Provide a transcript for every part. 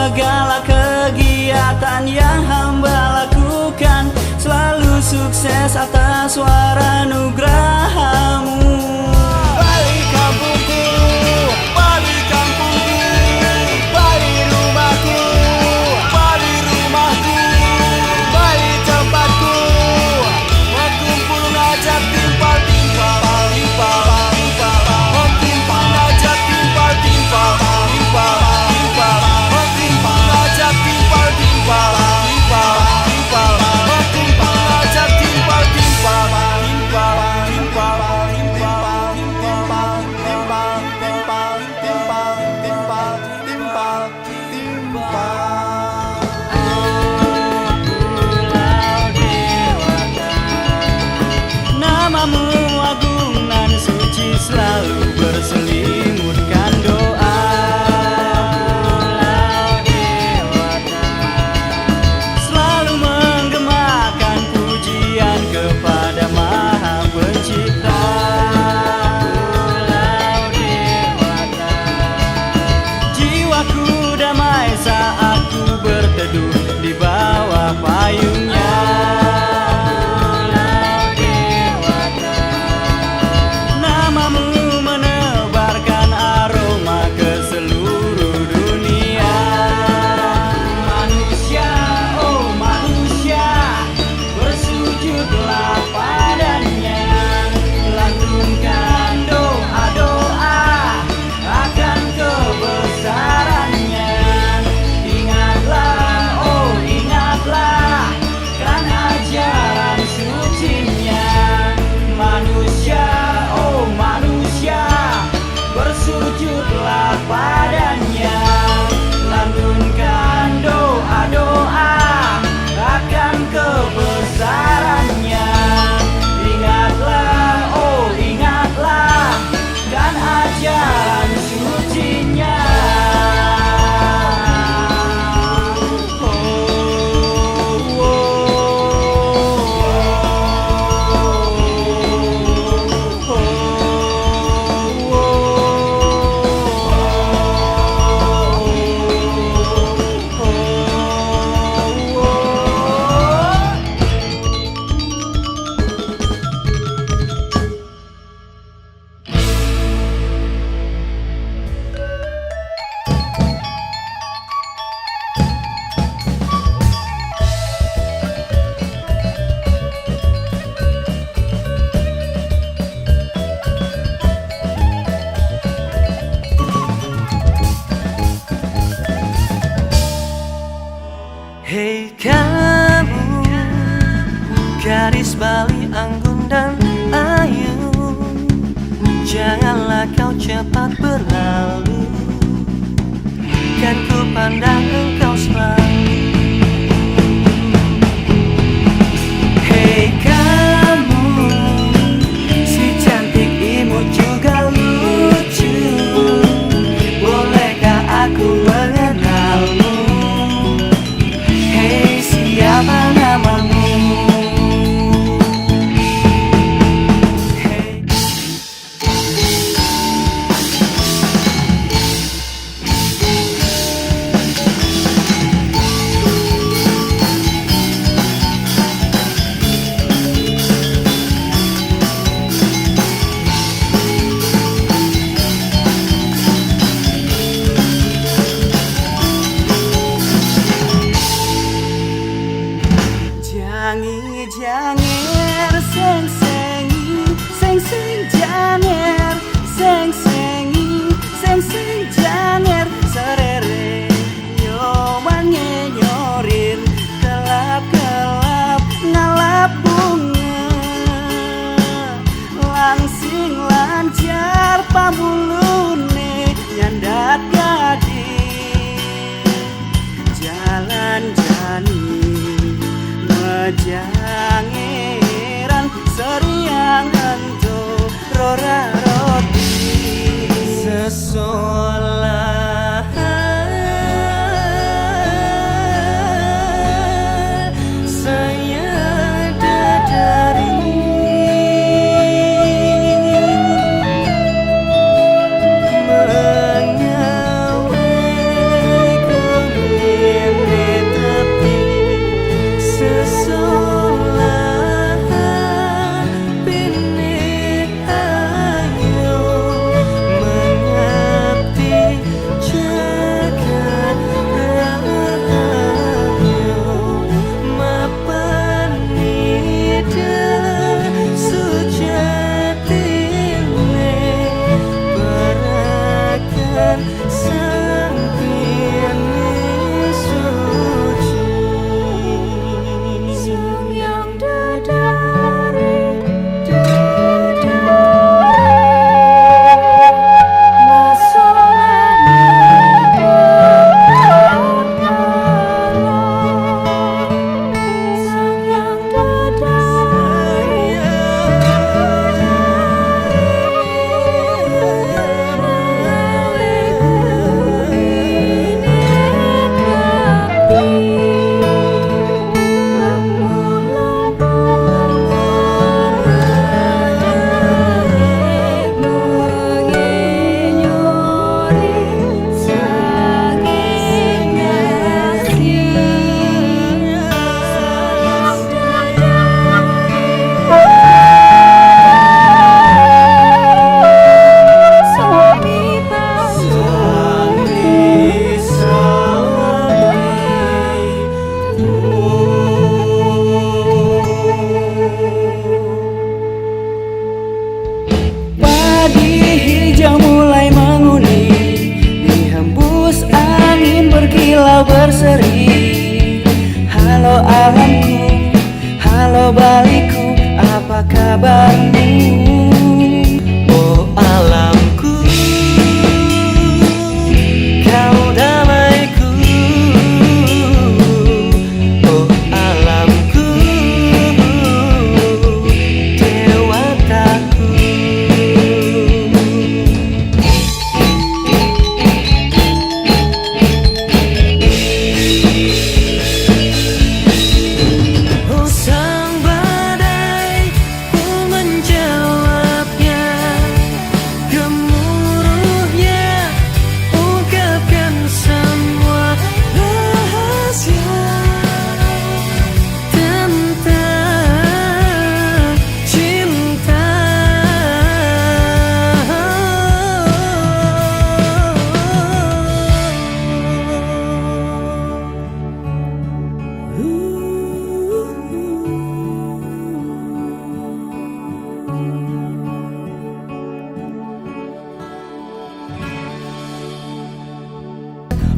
segala kegiatan yang hamba lakukan. Selalu sukses atas suara nugrahamu. Balik kampungku, balik kampungku, balik rumahku, balik rumahku, balik tempatku. Berkumpul ngajak timpal-timpal, timpal, timpal. Berkumpul ngajak timpal-timpal, timpal, timpal. Berkumpul ngajak timpal-timpal, timpal, timpal. Berkumpul ngajak timpal-timpal, timpal, timpal, timpal, timpal, timpal, timpal, timpal, timpal, timpal, timpal. Namamu agung nan suci selalu berselimutkan doa. Selalu menggemakan pujian kepada Maha Pencipta. Jiwaku damai saat ku berteduh di bawah payungnya. Namamu menebarkan aroma ke seluruh dunia. Manusia, oh manusia, bersujudlah padanya. Lantunkan doa-doa akan kebesarannya. Ingatlah, oh ingatlah, kan ajaran sucinya. Manusia, oh manusia, bersujudlah padanya. Lantunkan doa-doa akan kebesarannya. Ingatlah, oh ingatlah, kan ajaran sucinya. Oh, oh, Hei kamu, gadis Bali anggun dan ayu, janganlah kau cepat berlalu, kan ku pandang engkau selalu. Hei kamu, si cantik imut juga lucu, bolehkah aku mengenalmu? Hei, siapa namamu? Hey. Jangi janger seng sengi, seng seng janger, seng sengi, seng seng janger. Serere yo wange nyorir, kelap kelap ngalap bunga, langsing lancar pambulune nyandat gading. Jalan jani jangeran seriang ento rora roti sesolah saya dadari mengawe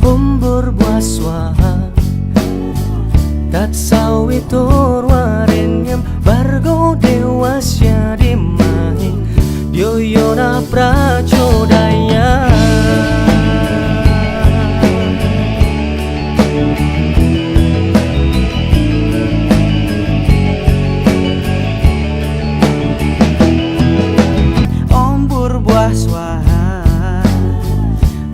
Berbuah swaha tat sawitur warenyam bargo dewasya dimahi yoyona pracodaya Om berbuah swaha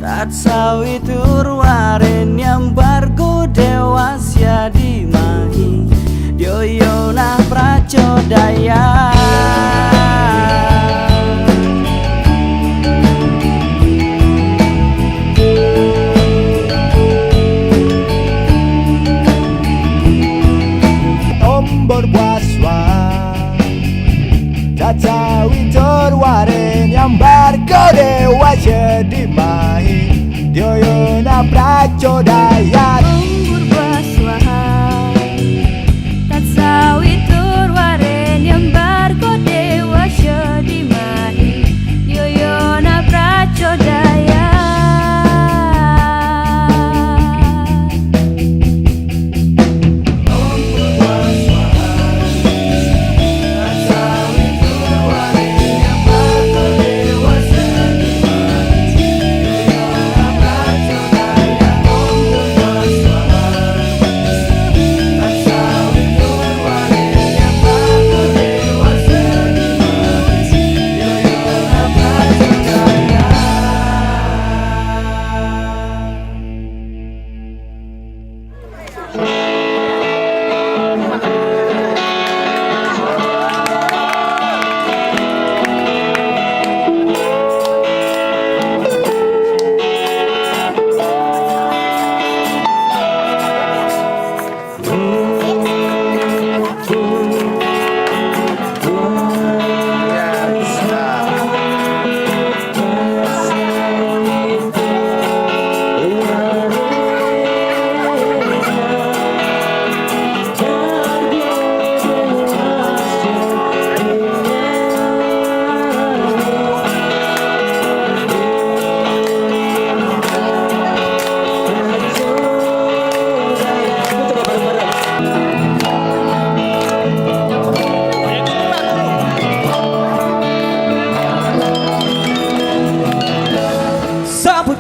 tat sawitur warenyam bargo dewasya dimahi yoyona pracodaya Om berbuah swaha caca witor waren yang bargo dewasya dimahi dioyona pracodaya. Berbuah swaha tat sawitur waren yang bargo dewasya dimahi yoyona pracodaya.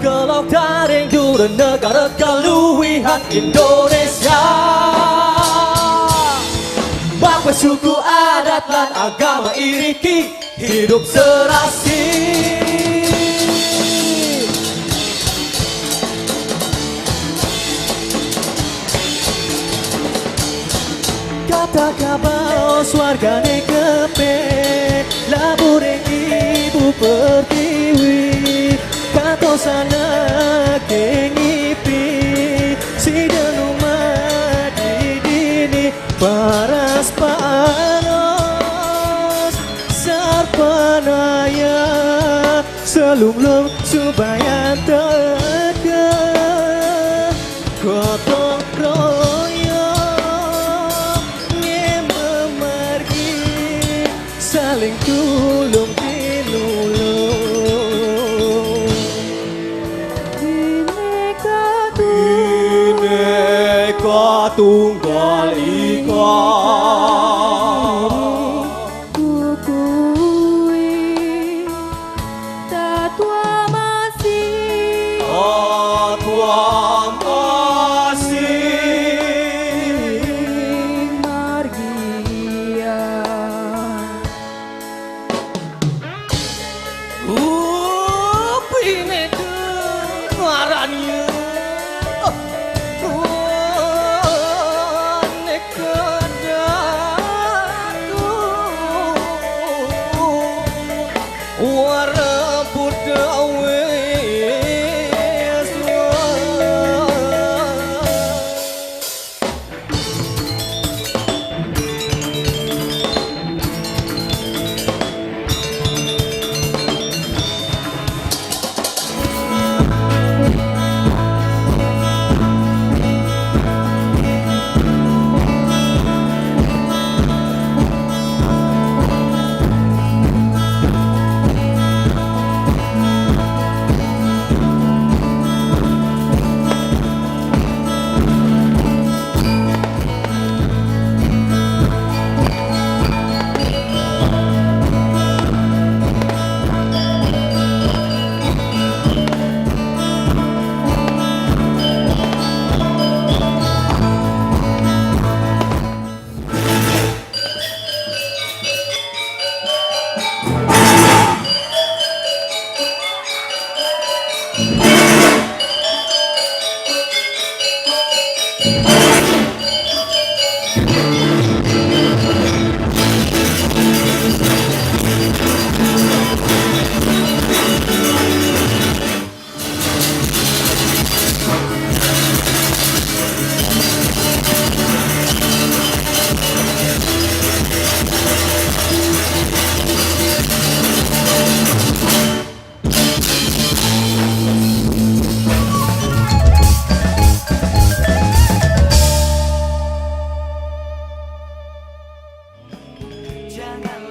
Gelok taring dura negara keluihan Indonesia Bahwa suku adat dan agama iriki hidup serasi Kata kabar wargane kepe labure ibu pertiwi Kato sana kengipi si denuma di dini paras panos sarpanaya selumlum supaya teka gotong royong ngememargi saling tulung tinulung Tunggal Ika Kukui tatua masih Tua masih margia Pine ngarannya jangan